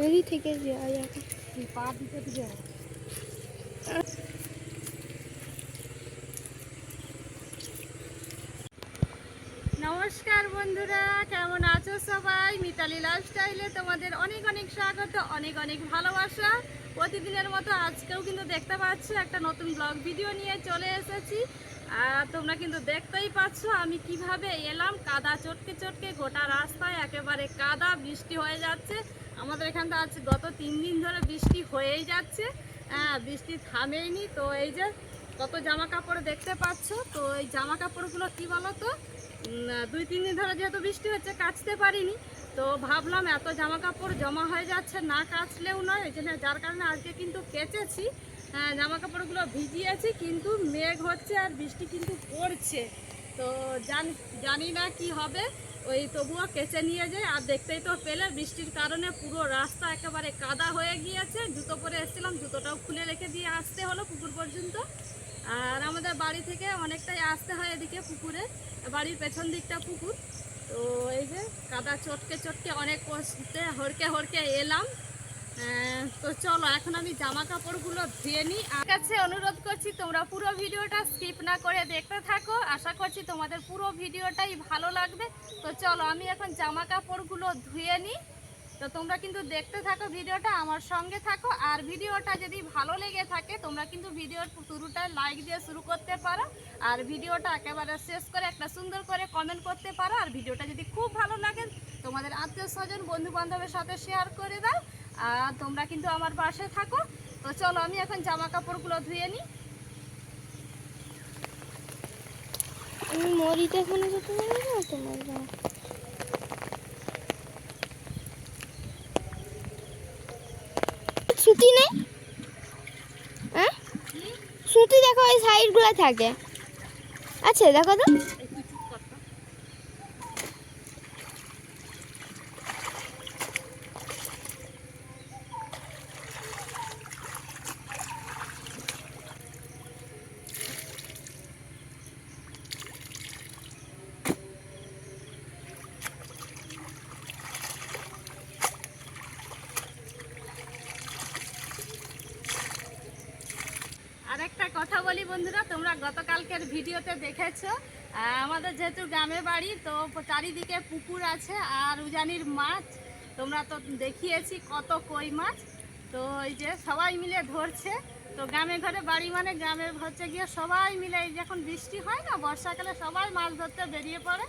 এদিক থেকে যায় পা দিতে দিতে নমস্কার বন্ধুরা, কেমন আছো সবাই? মিতালি লাইফস্টাইলে তোমাদের অনেক অনেক স্বাগত, অনেক অনেক ভালোবাসা। প্রতিদিনের মতো আজকেও কিন্তু দেখতে পাচ্ছ একটা নতুন ব্লগ ভিডিও নিয়ে চলে এসেছি। আর তোমরা কিন্তু দেখতেই পাচ্ছ আমি কিভাবে এলাম। কাদা চটকে চটকে গোটা রাস্তায় একেবারে কাদা, বৃষ্টি হয়ে যাচ্ছে। আমাদের এখানটা আজ গত 3 দিন ধরে বৃষ্টি হয়েই যাচ্ছে, বৃষ্টি থামেইনি। তো এই যে কত জামা কাপড় দেখতে পাচ্ছ, তো এই জামা কাপড়গুলো কি বলো তো, 2-3 দিন ধরে যেহেতু বৃষ্টি হচ্ছে কাচতে পারিনি, তো ভাবলাম এত জামা কাপড় জমা হয়ে যাচ্ছে, না কাচলেও নয়, এই জন্য যার কারণে আজকে কিন্তু কেচেছি। জামা কাপড়গুলো ভিজিয়েছি, কিন্তু মেঘ হচ্ছে আর বৃষ্টি কিন্তু পড়ছে। তো জানি না কি হবে, ওই তবুও কেচে নিয়ে যায়। আর দেখতেই তো পেলে বৃষ্টির কারণে পুরো রাস্তা একেবারে কাদা হয়ে গিয়েছে। জুতো পরে এসেছিলাম, জুতোটাও খুলে রেখে দিয়ে আসতে হলো পুকুর পর্যন্ত। আর আমাদের বাড়ি থেকে অনেকটাই আসতে হয় এদিকে পুকুরে, বাড়ির পেছন দিকটা পুকুর। তো এই যে কাদা চটকে চটকে অনেক কষ্টে হড়কে হড়কে এলাম। তো চলো এখন আমি জামা কাপড়গুলো ধুয়ে নিই। আর কাছে অনুরোধ করছি তোমরা পুরো ভিডিওটা স্কিপ না করে দেখতে থাকো, আশা করছি তোমাদের পুরো ভিডিওটাই ভালো লাগবে। তো চলো আমি এখন জামা কাপড়গুলো ধুয়ে নিই। তো তোমরা কিন্তু দেখতে থাকো ভিডিওটা, আমার সঙ্গে থাকো। আর ভিডিওটা যদি ভালো লেগে থাকে তোমরা কিন্তু ভিডিওর শুরুটা লাইক দিয়ে শুরু করতে পারো, আর ভিডিওটা একেবারে শেষ করে একটা সুন্দর করে কমেন্ট করতে পারো। আর ভিডিওটা যদি খুব ভালো লাগে তোমাদের আত্মীয় স্বজন বন্ধু বান্ধবের সাথে শেয়ার করে দাও। আর তোমরা কিন্তু আমার পাশে থাকো। তো চলো আমি এখন জামা কাপড়গুলো ধুয়ে নিই। আমি মরিতে এখানে যেতে পারি না তোমার সুতি নেই, হ্যাঁ সুতি দেখো ওই সাইডগুলো থাকে, আচ্ছা দেখো তো। আর একটা কথা বলি বন্ধুরা, তোমরা গতকালকের ভিডিওতে দেখেছো আমাদের যেহেতু গ্রামে বাড়ি, তো চারিদিকে পুকুর আছে আর উজানির মাছ তোমরা তো দেখিয়েছি কত কই মাছ। তো এই যে সবাই মিলে ধরছে। তো গ্রামে ঘরে বাড়ি মানে গ্রামের হচ্ছে গিয়ে সবাই মিলে, এই যখন বৃষ্টি হয় না বর্ষাকালে সবাই মাছ ধরতে বেরিয়ে পড়ে।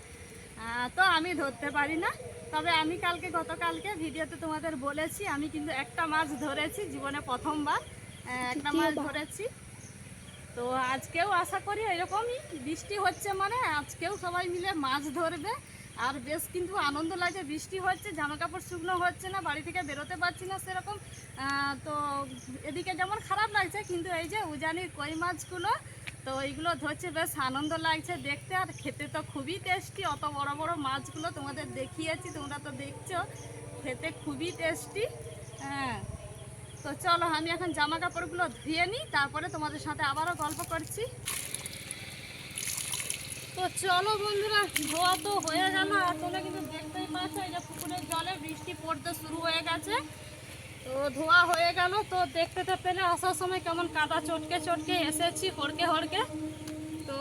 তো আমি ধরতে পারি না, তবে আমি গতকালকে ভিডিওতে তোমাদের বলেছি আমি কিন্তু একটা মাছ ধরেছি, জীবনে প্রথমবার একটা মাছ ধরেছি। তো আজকেও আশা করি এরকমই বৃষ্টি হচ্ছে, মানে আজকেও সবাই মিলে মাছ ধরবে। আর বেশ কিন্তু আনন্দ লাগে, বৃষ্টি হচ্ছে, জামা কাপড় শুকনো হচ্ছে না, বাড়ি থেকে বেরোতে পারছি না সেরকম। তো এদিকে যেমন খারাপ লাগছে, কিন্তু এই যে উজানির কই মাছগুলো, তো এইগুলো ধরছে, বেশ আনন্দ লাগছে দেখতে। আর খেতে তো খুবই টেস্টি, অত বড় বড় মাছগুলো তোমাদের দেখিয়েছি, তোমরা তো দেখছো, খেতে খুবই টেস্টি। হ্যাঁ, তো চলো আমি এখন জামা কাপড়গুলো ধুয়ে নিই, তারপরে তোমাদের সাথে আবারও গল্প করছি। তো চলো বন্ধুরা, ধোয়া তো হয়ে গেল। আর তোমরা কিন্তু দেখতেই পাচ্ছ এই যে পুকুরের জলে বৃষ্টি পড়তে শুরু হয়ে গেছে। তো ধোয়া হয়ে গেল, তো দেখতে তো পেলে আসার সময় কেমন কাদা চটকে চটকে এসেছি হড়কে হড়কে। তো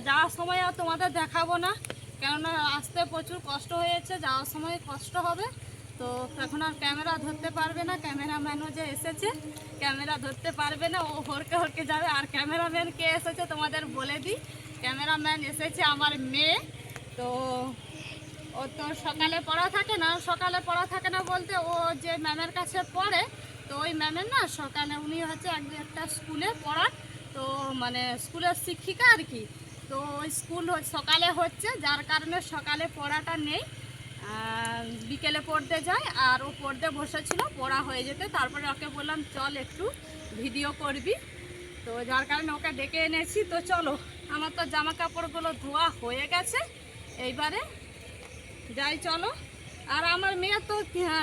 যাওয়ার সময় আর তোমাদের দেখাবো না, কেননা আসতে প্রচুর কষ্ট হয়েছে, যাওয়ার সময় কষ্ট হবে। তো এখন আর ক্যামেরা ধরতে পারবে না, ক্যামেরাম্যানও যে এসেছে ক্যামেরা ধরতে পারবে না, ও হড়কে হড়কে যাবে। আর ক্যামেরাম্যান কে এসেছে তোমাদের বলে দিই, ক্যামেরাম্যান এসেছে আমার মেয়ে। তো ও তো সকালে পড়া থাকে না বলতে, ও যে ম্যামের কাছে পড়ে, তো ওই ম্যামের না সকালে উনি হচ্ছে একটা স্কুলে পড়ান, তো মানে স্কুলের শিক্ষিকা আর কি। তো ওই স্কুল সকালে হচ্ছে, যার কারণে সকালে পড়াটা নেই, বিকেলে পড়তে যায়। আর ও পড়তে বসেছিল, পড়া হয়ে যেতে তারপরে ওকে বললাম চল একটু ভিডিও করবি, তো যার কারণে ওকে ডেকে এনেছি। তো চলো, আমার তো জামা কাপড়গুলো ধোয়া হয়ে গেছে, এইবারে যাই চলো। আর আমার মেয়ে তো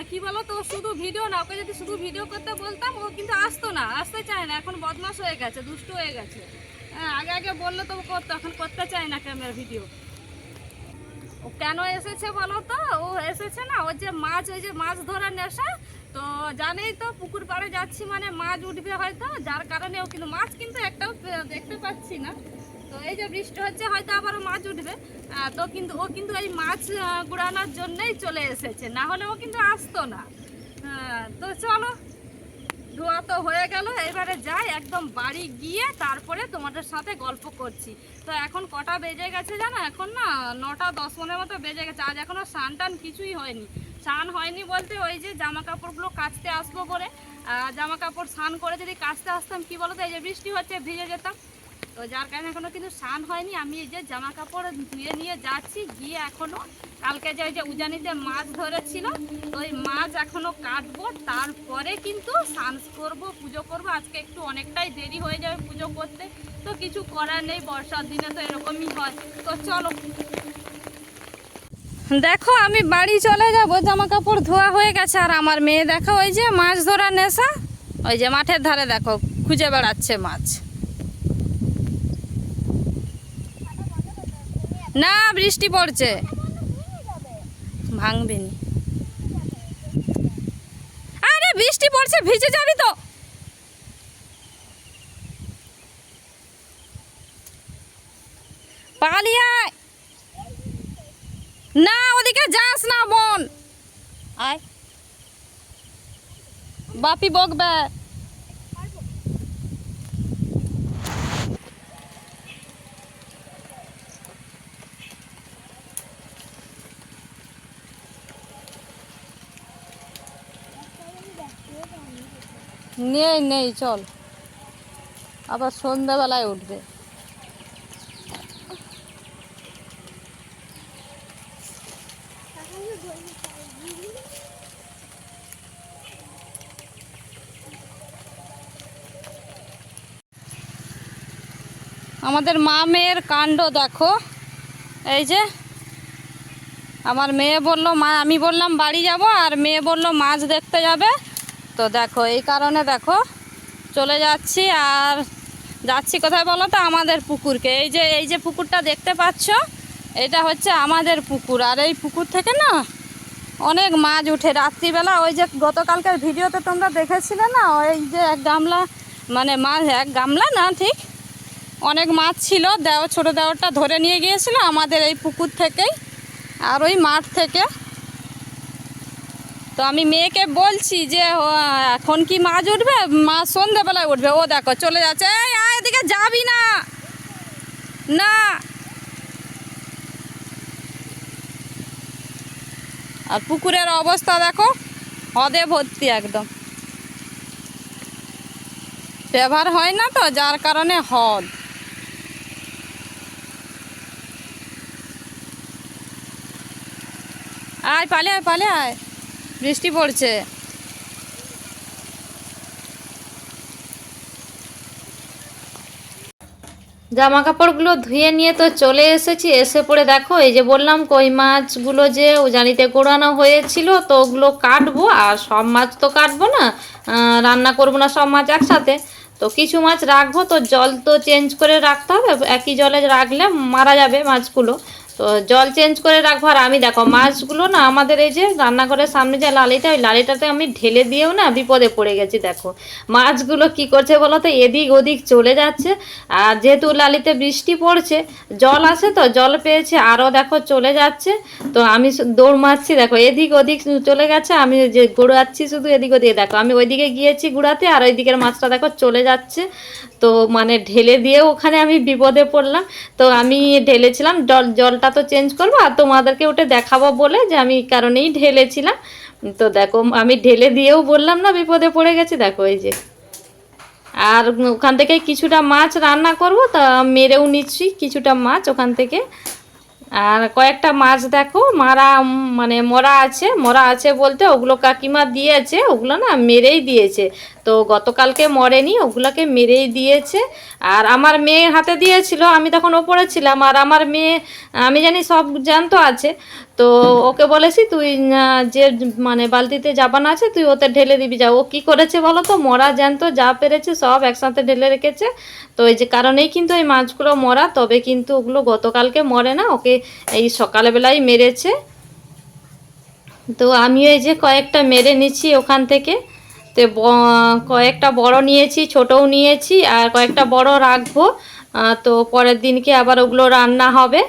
কি বলো তো, শুধু ভিডিও না, ওকে যদি শুধু ভিডিও করতে বলতাম ও কিন্তু আসতে চায় না, এখন বদমাশ হয়ে গেছে, দুষ্টু হয়ে গেছে। আগে আগে বললে তো করতো, এখন করতে চায় না ক্যামেরা ভিডিও। ও কেন এসেছে বলো তো, ও এসেছে না, ওই যে মাছ ধরার নেশা, তো জানেই তো পুকুর পাড়ে যাচ্ছি মানে মাছ উঠবে হয়তো, যার কারণে ও কিন্তু মাছ কিন্তু একটাও দেখতে পাচ্ছি না। তো এই যে বৃষ্টি হচ্ছে হয়তো আবারও মাছ উঠবে। তো কিন্তু ও কিন্তু এই মাছ কুড়ানোর জন্যই চলে এসেছে, না হলে ও কিন্তু আসতো না। তো চলো, ধোয়া তো হয়ে গেল, এবারে যাই একদম বাড়ি গিয়ে তারপরে তোমাদের সাথে গল্প করছি। তো এখন কটা বেজে গেছে জানো? এখন না 9:10 মতো বেজে গেছে। আজ এখনো স্নান টান কিছুই হয়নি। স্নান হয়নি বলতে ওই যে জামা কাপড়গুলো কাচতে আসবো বলে, জামা কাপড় স্নান করে যদি কাচতে আসতাম কি বলতো, এই যে বৃষ্টি হচ্ছে ভিজে যেতাম। তো যার কারণে এখনো কিন্তু স্নান হয়নি। আমি এই যে জামা কাপড় ধুয়ে নিয়ে যাচ্ছি, গিয়ে এখনো কালকে যে ওই যে উজানিতে মাছ ধরেছিল ওই মাছ এখনো কাটবো, তারপরে কিন্তু স্নান করবো, পুজো করবো। আজকে একটু অনেকটাই দেরি হয়ে যাবে পুজো করতে, তো কিছু করার নেই, বর্ষার দিনে তো এরকমই হয়। তো চলো, দেখো আমি বাড়ি চলে যাবো, জামা কাপড় ধোয়া হয়ে গেছে। আর আমার মেয়ে দেখো ওই যে মাছ ধরার নেশা, ওই যে মাঠের ধারে দেখো খুঁজে বেড়াচ্ছে মাছ। না, বৃষ্টি পড়ছে, ভাঙবে নি। আরে বৃষ্টি পড়ছে, ভিজে যাবি তো। পালিয়ে আয়। না, ওদিকে যাস না বোন, আয়, বাপি বকবে। নেই নেই, চল, আবার সন্ধ্যাবেলায় উঠবে। আমাদের মা মেয়ের কাণ্ড দেখো। এই যে আমার মেয়ে বলল মা, আমি বললাম বাড়ি যাব, আর মেয়ে বলল মাছ দেখতে যাবে। তো দেখো এই কারণে দেখো চলে যাচ্ছি। আর যাচ্ছি কোথায় বলো তো? আমাদের পুকুরকে। এই যে পুকুরটা দেখতে পাচ্ছ, এটা হচ্ছে আমাদের পুকুর। আর এই পুকুর থেকে না অনেক মাছ উঠে রাত্রিবেলা। ওই যে গতকালকের ভিডিওতে তোমরা দেখেছিলে না, ওই যে এক গামলা, মানে মাছ এক গামলা না ঠিক, অনেক মাছ ছিল। ছোটো দেওরটা ধরে নিয়ে গিয়েছিল আমাদের এই পুকুর থেকেই, আর ওই মাঠ থেকে। তো আমি মেয়েকে বলছি যে এখন কি মাছ উঠবে? মাছ সন্ধ্যেবেলায় উঠবে। ও দেখো চলে যাচ্ছে। এই আয়, এদিকে যাবি না, না। আর পুকুরের অবস্থা দেখো, হদে ভর্তি একদম। ব্যবহার হয় না তো, যার কারণে হদ। আয়, পালে আয়, পালে আয়, বৃষ্টি পড়ছে। জামা কাপড়গুলো ধুয়ে নিয়ে তো চলে এসেছি। এসে পড়ে দেখো এই যে বললাম কই মাছগুলো যে উজানিতে কোড়ানো হয়েছিল, তো ওগুলো কাটবো। আর সব মাছ তো কাটবো না, রান্না করবো না সব মাছ একসাথে। তো কিছু মাছ রাখবো, তো জল তো চেঞ্জ করে রাখতে হবে, একই জলে রাখলে মারা যাবে মাছগুলো। তো জল চেঞ্জ করে রাখবো। আর আমি দেখো মাছগুলো না আমাদের এই যে রান্নাঘরের সামনে যে লালিটা, ওই লালিটাতে আমি ঢেলে দিয়েও না বিপদে পড়ে গেছি। দেখো মাছগুলো কি করছে বলো তো, এদিক ওদিক চলে যাচ্ছে। আর যেহেতু লালিতে বৃষ্টি পড়ছে, জল আসে, তো জল পেয়েছে, আরও দেখো চলে যাচ্ছে। তো আমি দৌড় মারছি, দেখো এদিক ওদিক চলে গেছে, আমি যে গুড়াচ্ছি শুধু এদিক ওদিকে। দেখো আমি ওইদিকে গিয়েছি গুড়াতে, আর ওই দিকের মাছটা দেখো চলে যাচ্ছে। তো মানে ঢেলে দিয়েও ওখানে আমি বিপদে পড়লাম। তো আমি ঢেলেছিলাম, জলটা তো চেঞ্জ করবো আর তোমাদেরকে ওটা দেখাবো বলে যে আমি কারণেই ঢেলেছিলাম। তো দেখো আমি ঢেলে দিয়েও বললাম না বিপদে পড়ে গেছি। দেখো এই যে, আর ওখান থেকে কিছুটা মাছ রান্না করব, তা মেরেও নিচ্ছি কিছুটা মাছ ওখান থেকে। আর কয়েকটা মাছ দেখো মানে মরা আছে বলতে ওগুলো কাকিমা দিয়েছে, ওগুলো না মেরেই দিয়েছে। তো গতকালকে মরেনি, ওগুলোকে মেরেই দিয়েছে। আর আমার মেয়ে হাতে দিয়েছিল, আমি তখন ওপরে ছিলাম। আর আমার মেয়ে, আমি জানি সব জ্যান্ত আছে, তো ওকে বলেছি তুই যে মানে বালতিতে জাবান আছে তুই ওতে ঢেলে দিবি যা। ও কী করেছে বলো তো, মরা জ্যান্ত যা পেরেছে সব একসাথে ঢেলে রেখেছে। তো এই যে কারণেই কিন্তু এই মাছগুলো মরা, তবে কিন্তু ওগুলো গতকালকে মরে না, ওকে এই সকালবেলায় মেরেছে। তো আমিও এই যে কয়েকটা মেরে নিচ্ছি ওখান থেকে। তো কয়েকটা বড় নিয়েছি, ছোটও নিয়েছি, আর কয়েকটা বড় রাখবো। তো পরের দিনকে আবার ওগুলো রান্না হবে।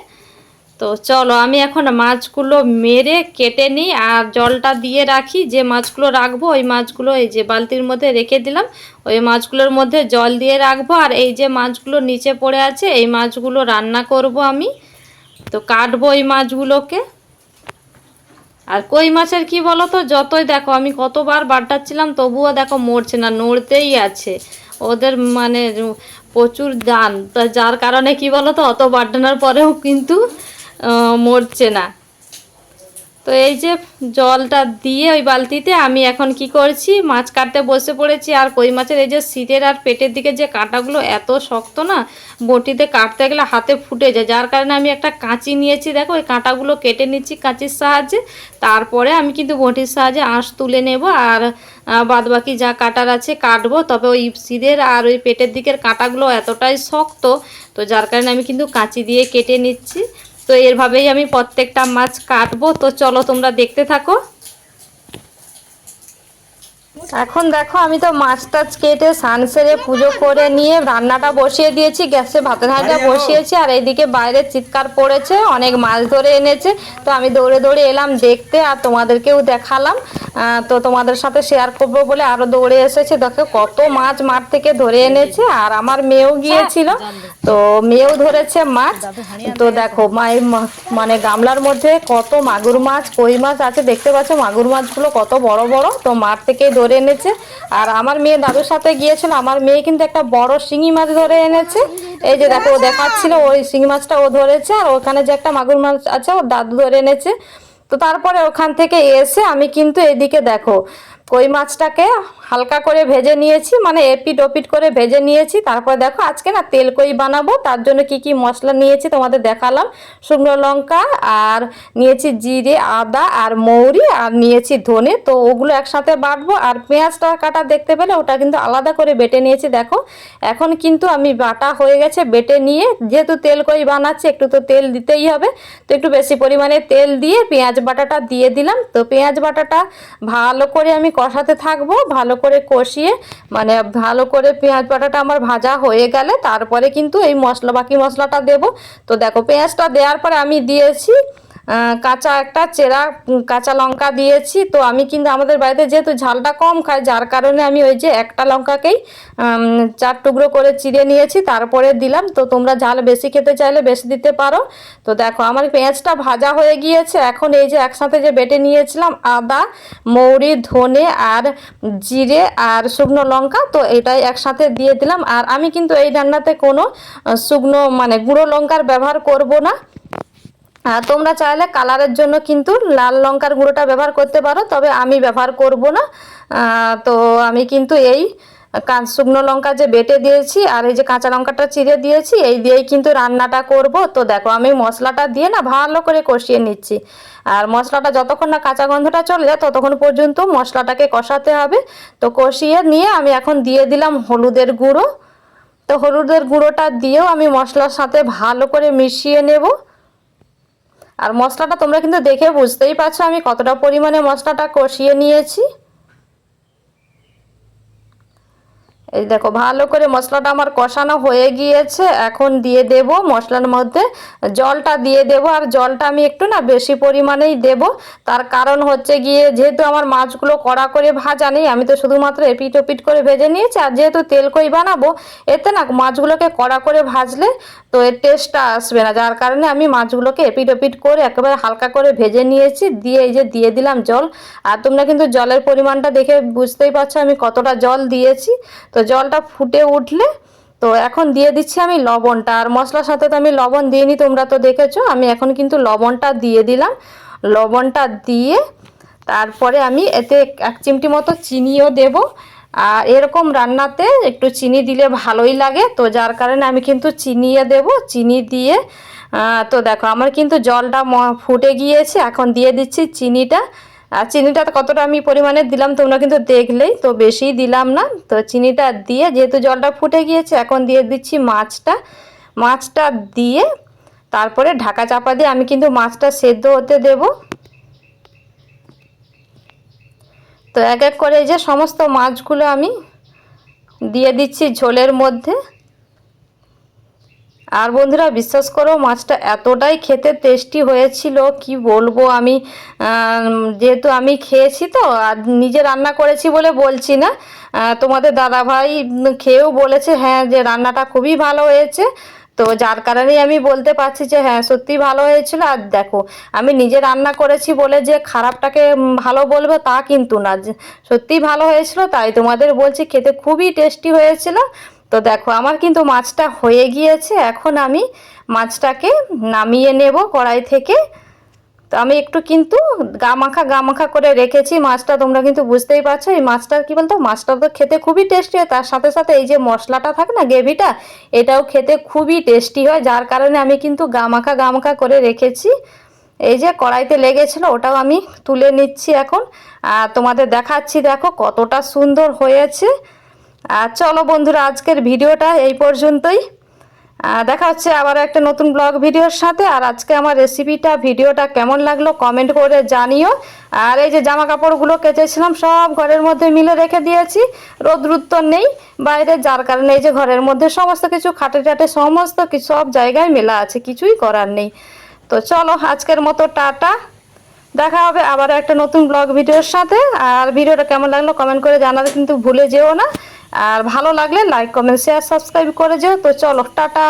তো চলো আমি এখন মাছগুলো মেরে কেটে নিই আর জলটা দিয়ে রাখি। যে মাছগুলো রাখবো ওই মাছগুলো এই যে বালতির মধ্যে রেখে দিলাম, ওই মাছগুলোর মধ্যে জল দিয়ে রাখবো। আর এই যে মাছগুলো নিচে পড়ে আছে এই মাছগুলো রান্না করব আমি। তো কাটবো এই মাছগুলোকে। আর কই মাছের কি বলো তো, যতই দেখো আমি কতবার বাড্ডাচ্ছিলাম তবুও দেখো মরছে না, নড়তেই আছে। ওদের মানে প্রচুর দান, তা যার কারণে কি বলো তো অত বাড্ডানোর পরেও কিন্তু মরছে না। তো এই যে জলটা দিয়ে ওই বালতিতে আমি এখন কি করছি, মাছ কাটতে বসে পড়েছি। আর কই মাছের এই যে সিটের আর পেটের দিকে যে কাঁটাগুলো এত শক্ত না, বটিতে কাটতে গেলে হাতে ফুটে যায়। যার কারণে আমি একটা কাঁচি নিয়েছি, দেখো ওই কাঁটাগুলো কেটে নিচ্ছি কাঁচির সাহায্যে। তারপরে আমি কিন্তু বটির সাহায্যে আঁশ তুলে নেব আর বাদবাকি যা কাটার আছে কাটবো। তবে ওই সিটের আর ওই পেটের দিকের কাঁটাগুলো এতটাই শক্ত, তো যার কারণে আমি কিন্তু কাঁচি দিয়ে কেটে নিচ্ছি। তো এরভাবেই আমি প্রত্যেকটা মাছ কাটবো। তো চলো তোমরা দেখতে থাকো। এখন দেখো আমি তো মাছ টাছ কেটে স্নান সেরে পুজো করে নিয়ে রান্নাটা বসিয়ে দিয়েছি, গ্যাসে ভাতের হাঁড়িটা বসিয়েছি। আর এইদিকে বাইরে চিৎকার পড়েছে, অনেক মাছ ধরে এনেছে। তো আমি দৌড়ে দৌড়ে এলাম দেখতে আর তোমাদেরকেও দেখালাম। তো তোমাদের সাথে শেয়ার করবো বলে আরও দৌড়ে এসেছে। দেখো কত মাছ মাঠ থেকে ধরে এনেছে। আর আমার মেয়েও গিয়েছিল, তো মেয়েও ধরেছে মাছ। তো দেখো মানে গামলার মধ্যে কত মাগুর মাছ কই মাছ আছে, দেখতে পাচ্ছ মাগুর মাছগুলো কত বড় বড়, তো মাঠ থেকে ধরে এনেছে। আর আমার মেয়ে দাদুর সাথে গিয়েছিল, আমার মেয়ে কিন্তু একটা বড় শিঙি মাছ ধরে এনেছে। এই যে দেখো ও দেখাচ্ছিল ওই শিঙি মাছটা ও ধরেছে, আর ওখানে যে একটা মাগুর মাছ আছে ওর দাদু ধরে এনেছে। তো তারপরে ওখান থেকে এসে আমি কিন্তু এদিকে দেখো কই মাছটাকে হালকা করে ভেজে নিয়েছি, মানে এপিট ওপিট করে ভেজে নিয়েছি। তারপরে দেখো আজকে না তেল কই বানাবো, তার জন্য কি কি মশলা নিয়েছি তোমাদের দেখালাম। শুকনো লঙ্কা আর নিয়েছি জিরে, আদা আর মৌরি, আর নিয়েছি ধনে। তো ওগুলো একসাথে বাটবো। আর পেঁয়াজটা কাটা দেখতে পেলে ওটা কিন্তু আলাদা করে বেটে নিয়েছি। দেখো এখন কিন্তু আমি বাটা হয়ে গেছে বেটে নিয়ে, যেহেতু তেল কই বানাচ্ছি একটু তো তেল দিতেই হবে। তো একটু বেশি পরিমাণে তেল দিয়ে পেঁয়াজ বাটাটা দিয়ে দিলাম। তো পেঁয়াজ বাটাটা ভালো করে আমি কষাতে থাকবো, ভালো করে কষিয়ে মানে ভালো করে পেঁয়াজ বাটাটা আমার ভাজা হয়ে গেলে তারপরে কিন্তু এই বাকি মশলাটা দেব। তো দেখো পেঁয়াজটা দেওয়ার পরে আমি দিয়েছি কাঁচা একটা চেরা কাঁচা লঙ্কা দিয়েছি। তো আমি কিন্তু আমাদের বাড়িতে যেহেতু ঝালটা কম খায়, যার কারণে আমি ওই যে একটা লঙ্কাকেই 4 টুকরো করে চিড়ে নিয়েছি, তারপরে দিলাম। তো তোমরা ঝাল বেশি খেতে চাইলে বেশি দিতে পারো। তো দেখো আমার পেঁয়াজটা ভাজা হয়ে গিয়েছে। এখন এই যে একসাথে যে বেটে নিয়েছিলাম আদা, মৌরি, ধনে আর জিরে আর শুকনো লঙ্কা, তো এটাই একসাথে দিয়ে দিলাম। আর আমি কিন্তু এই রান্নাতে কোনো শুকনো মানে গুঁড়ো লঙ্কার ব্যবহার করব না। তোমরা চাইলে কালারের জন্য কিন্তু লাল লঙ্কার গুঁড়োটা ব্যবহার করতে পারো, তবে আমি ব্যবহার করব না। তো আমি কিন্তু এই শুকনো লঙ্কা যে বেটে দিয়েছি আর এই যে কাঁচা লঙ্কাটা চিড়ে দিয়েছি এই দিয়েই কিন্তু রান্নাটা করব। তো দেখো আমি মশলাটা দিয়ে না ভালো করে কষিয়ে নিচ্ছি। আর মশলাটা যতক্ষণ না কাঁচা গন্ধটা চলে যায় ততক্ষণ পর্যন্ত মশলাটাকে কষাতে হবে। তো কষিয়ে নিয়ে আমি এখন দিয়ে দিলাম হলুদের গুঁড়ো। তো হলুদের গুঁড়োটা দিয়েও আমি মশলার সাথে ভালো করে মিশিয়ে নেব। আর মশলাটা তোমরা কিন্তু দেখে বুঝতেই পারছো আমি কতটা পরিমাণে মশলাটা কষিয়ে নিয়েছি। এই দেখো ভালো করে মশলাটা আমার কষানো হয়ে গিয়েছে। এখন দিয়ে দেব মশলার মধ্যে জলটা দিয়ে দেব। আর জলটা আমি একটু না বেশি পরিমাণেই দেব, তার কারণ হচ্ছে গিয়ে যেহেতু আমার মাছগুলো কড়া করে ভাজা নেই, আমি তো শুধুমাত্র এপিট ওপিট করে ভেজে নিয়েছি। আর যেহেতু তেল কই বানাবো এতে না মাছগুলোকে কড়া করে ভাজলে তো এর টেস্টটা আসবে না, যার কারণে আমি মাছগুলোকে এপিট ওপিট করে একেবারে হালকা করে ভেজে নিয়েছি। দিয়ে এই যে দিয়ে দিলাম জল। আর তোমরা কিন্তু জলের পরিমাণটা দেখে বুঝতেই পারছো আমি কতটা জল দিয়েছি। তো জলটা ফুটে উঠলে তো এখন দিয়ে দিচ্ছি আমি লবণটা। আর মশলার সাথে তো আমি লবণ দিইনি, তোমরা তো দেখেছো। আমি এখন কিন্তু লবণটা দিয়ে দিলাম। লবণটা দিয়ে তারপরে আমি এতে 1 চিমটি মতো চিনিও দেব। আর এরকম রান্নাতে একটু চিনি দিলে ভালোই লাগে, তো যার কারণে আমি কিন্তু চিনিও দেব। চিনি দিয়ে তো দেখো আমার কিন্তু জলটা ফুটে গিয়েছে। এখন দিয়ে দিচ্ছি চিনিটা। আর চিনিটা কতটা আমি পরিমাণে দিলাম তোমরা কিন্তু দেখলেই, তো বেশি দিলাম না। তো চিনিটা দিয়ে যেহেতু জলটা ফুটে গিয়েছে এখন দিয়ে দিচ্ছি মাছটা দিয়ে তারপরে ঢাকা চাপা দিয়ে আমি কিন্তু মাছটা সেদ্ধ হতে দেব। তো এক এক করে এই যে সমস্ত মাছগুলো আমি দিয়ে দিচ্ছি ঝোলের মধ্যে। আর বন্ধুরা বিশ্বাস করো মাছটা এতটাই খেতে টেস্টি হয়েছিল কি বলবো আমি। যেহেতু আমি খেয়েছি তো আর নিজে রান্না করেছি বলে বলছি না, তোমাদের দাদাভাই খেয়েও বলেছে হ্যাঁ যে রান্নাটা খুবই ভালো হয়েছে। তো যার কারণেই আমি বলতে পারছি যে হ্যাঁ সত্যি ভালো হয়েছিল। আর দেখো আমি নিজে রান্না করেছি বলে যে খারাপটাকে ভালো বলবো তা কিন্তু না, সত্যিই ভালো হয়েছিল তাই তোমাদের বলছি খেতে খুবই টেস্টি হয়েছিল। তো দেখো আমার কিন্তু মাছটা হয়ে গিয়েছে, এখন আমি মাছটাকে নামিয়ে নেব কড়াই থেকে। তো আমি একটু কিন্তু গা মাখা করে রেখেছি মাছটা, তোমরা কিন্তু বুঝতেই পারছো। এই মাছটা কি বলতো, মাছটা তো খেতে খুবই টেস্টি হয়, তার সাথে সাথে এই যে মশলাটা থাকে না গ্রেভিটা, এটাও খেতে খুবই টেস্টি হয়, যার কারণে আমি কিন্তু গা মাখা করে রেখেছি। এই যে কড়াইতে লেগেছিলো ওটাও আমি তুলে নিচ্ছি এখন, আর তোমাদের দেখাচ্ছি দেখো কতটা সুন্দর হয়েছে। আর চলো বন্ধুরা আজকের ভিডিওটা এই পর্যন্তই, দেখা হচ্ছে আবার একটা নতুন ব্লগ ভিডিওর সাথে। আর আজকে আমার ভিডিওটা কেমন লাগলো কমেন্ট করে জানিও। আর এই যে জামা কাপড়গুলো কেচেছিলাম সব ঘরের মধ্যে মিলে রেখে দিয়েছি, রোদ তো নেই বাইরে, যার কারণে এই যে ঘরের মধ্যে সমস্ত কিছু খাটে টাটে সমস্ত কিছু সব জায়গায় মেলা আছে, কিছুই করার নেই। তো চলো আজকের মতো টাটা, দেখা হবে আবার একটা নতুন ব্লগ ভিডিওর সাথে। আর ভিডিওটা কেমন লাগলো কমেন্ট করে জানাতে কিন্তু ভুলে যেও না, আর ভালো লাগলে লাইক কমেন্ট শেয়ার সাবস্ক্রাইব করে যেও। তো চলো টাটা।